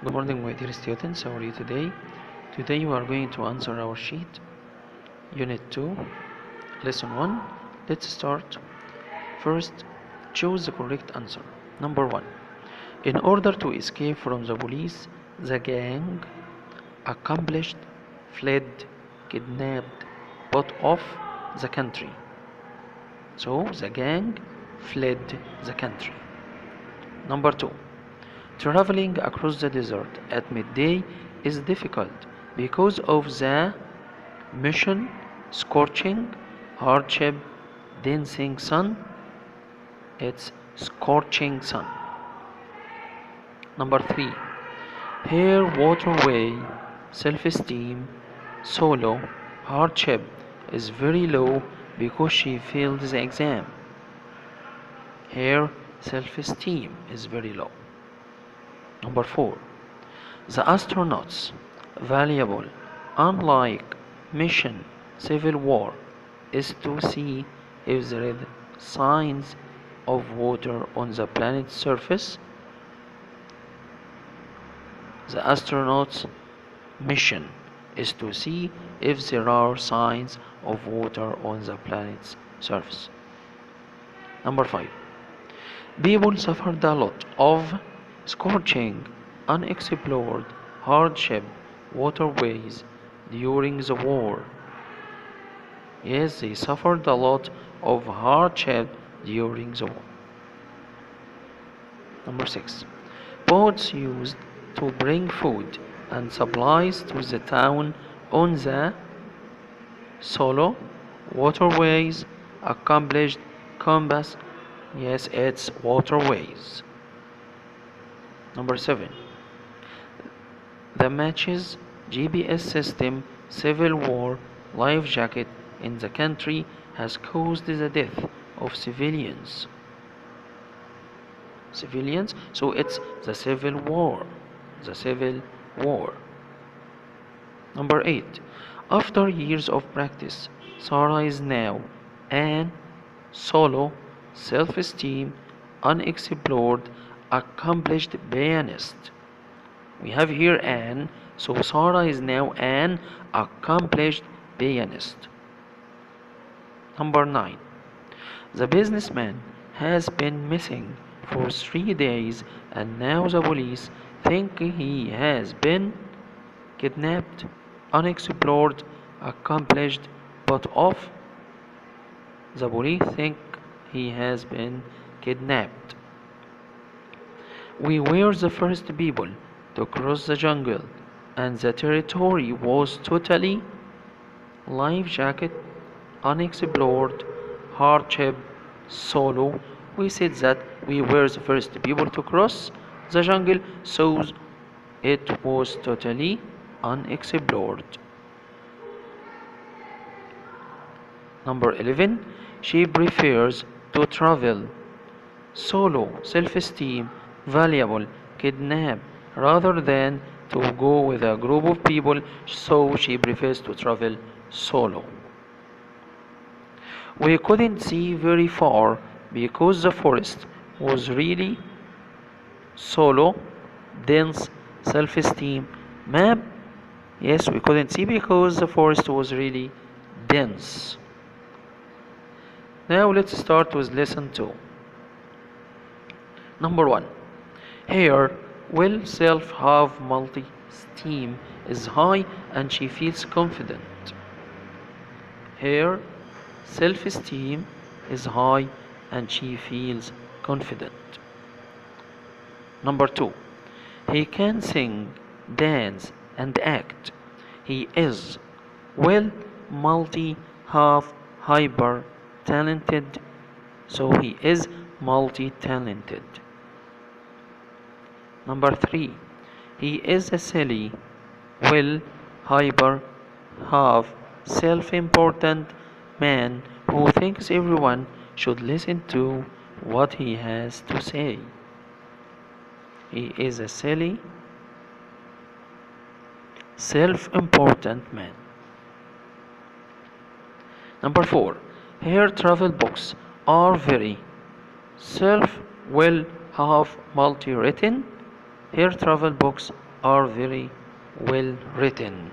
Good morning, my dear students. How are you today? Today we are going to answer our sheet, Unit 2, Lesson 1. Let's start. First, choose the correct answer. Number 1. In order to escape from the police, the gang accomplished, fled, kidnapped, put off the country. So, the gang fled the country. Number 2. Traveling across the desert at midday is difficult because of the mission, scorching, hardship, dancing sun. It's scorching sun. Number 3. Her waterway, self-esteem, solo, hardship is very low because she failed the exam. Her self-esteem is very low. Number 4. The astronauts, valuable, unlike mission, civil war, is to see if there are signs of water on the planet's surface. The astronauts' mission is to see if there are signs of water on the planet's surface. Number 5. People suffered a lot of scorching, unexplored, hardship, waterways during the war. Yes, they suffered a lot of hardship during the war. Number 6. Boats used to bring food and supplies to the town on the solo, waterways, accomplished, compass. Yes, it's waterways. Number 7. The matches GPS system, civil war, life jacket in the country has caused the death of civilians. So it's the civil war. The civil war. Number 8. After years of practice, Sarah is now an solo, self-esteem, unexplored, accomplished pianist. We have here an, so Sarah is now an accomplished pianist. Number 9. The businessman has been missing for 3 days and now the police think he has been kidnapped, unexplored, accomplished, put off. The police think he has been kidnapped. We were the first people to cross the jungle and the territory was totally life jacket, unexplored, hardship, solo. We said that we were the first people to cross the jungle, so it was totally unexplored. Number 11. She prefers to travel solo, self-esteem, valuable, kidnap, rather than to go with a group of people, so she prefers to travel solo. We couldn't see very far because the forest was really solo, dense, self-esteem. Map, yes, we couldn't see because the forest was really dense. Now let's start with lesson 2. Number 1. Here, will self-have multi-esteem is high and she feels confident. Her self-esteem is high and she feels confident. Number 2. He can sing, dance, and act. He is well, multi, half, hyper, talented. So he is multi-talented. Number 3. He is a silly, well, hyper, half, self-important man who thinks everyone should listen to what he has to say. He is a silly, self-important man. Number 4. Her travel books are very self, will, have, multi-written. Her travel books are very well written.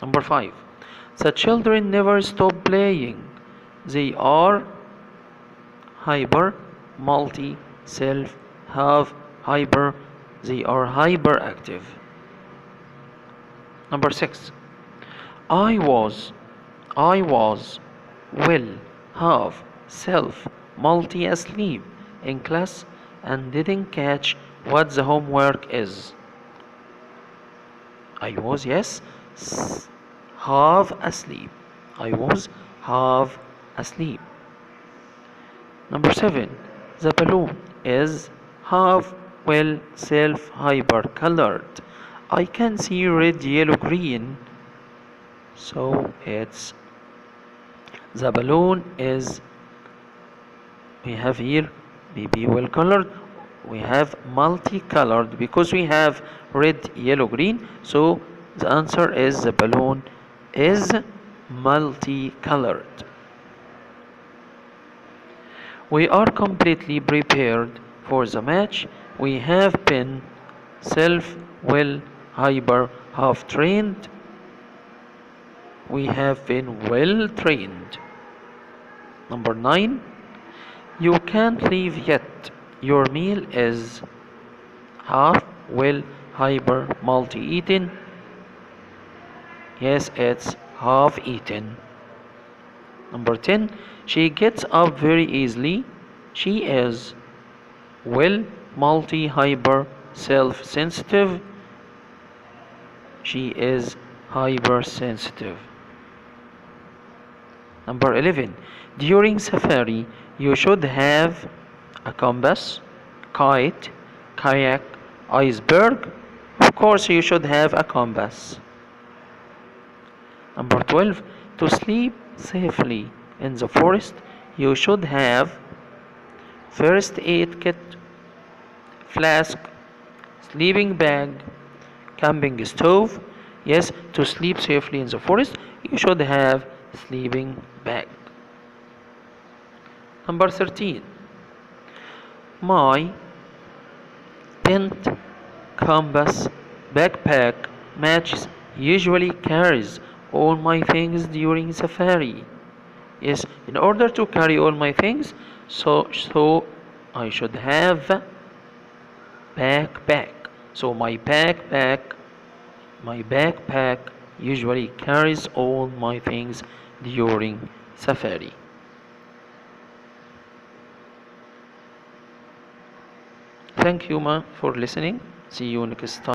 Number 5. The children never stop playing. They are hyper, multi, self, have, hyper. They are hyperactive. Number 6. I was, I was, will, have, self, multi asleep in class and didn't catch what the homework is. I was, yes, half asleep. I was half asleep. Number 7. The balloon is half well self hyper colored. I can see red, yellow, green. So it's the balloon is, we have here maybe well colored, we have multicolored because we have red, yellow, green. So the answer is the balloon is multicolored. We are completely prepared for the match. We have been self, well, hyper, half trained. We have been well trained. Number 9. You can't leave yet. Your meal is half, well, hyper, multi eaten. Yes, it's half eaten. Number 10. She gets up very easily. She is well, multi, hyper, self sensitive. She is hypersensitive. Number 11. During safari, you should have a compass, kite, kayak, iceberg. Of course, you should have a compass. Number 12. To sleep safely in the forest, you should have first aid kit, flask, sleeping bag, camping stove. Yes, to sleep safely in the forest, you should have sleeping bag. Number 13. My tent, compass, backpack matches usually carries all my things during safari. Yes, in order to carry all my things, so I should have backpack. So my backpack usually carries all my things during safari. Thank you, ma, for listening. See you next time.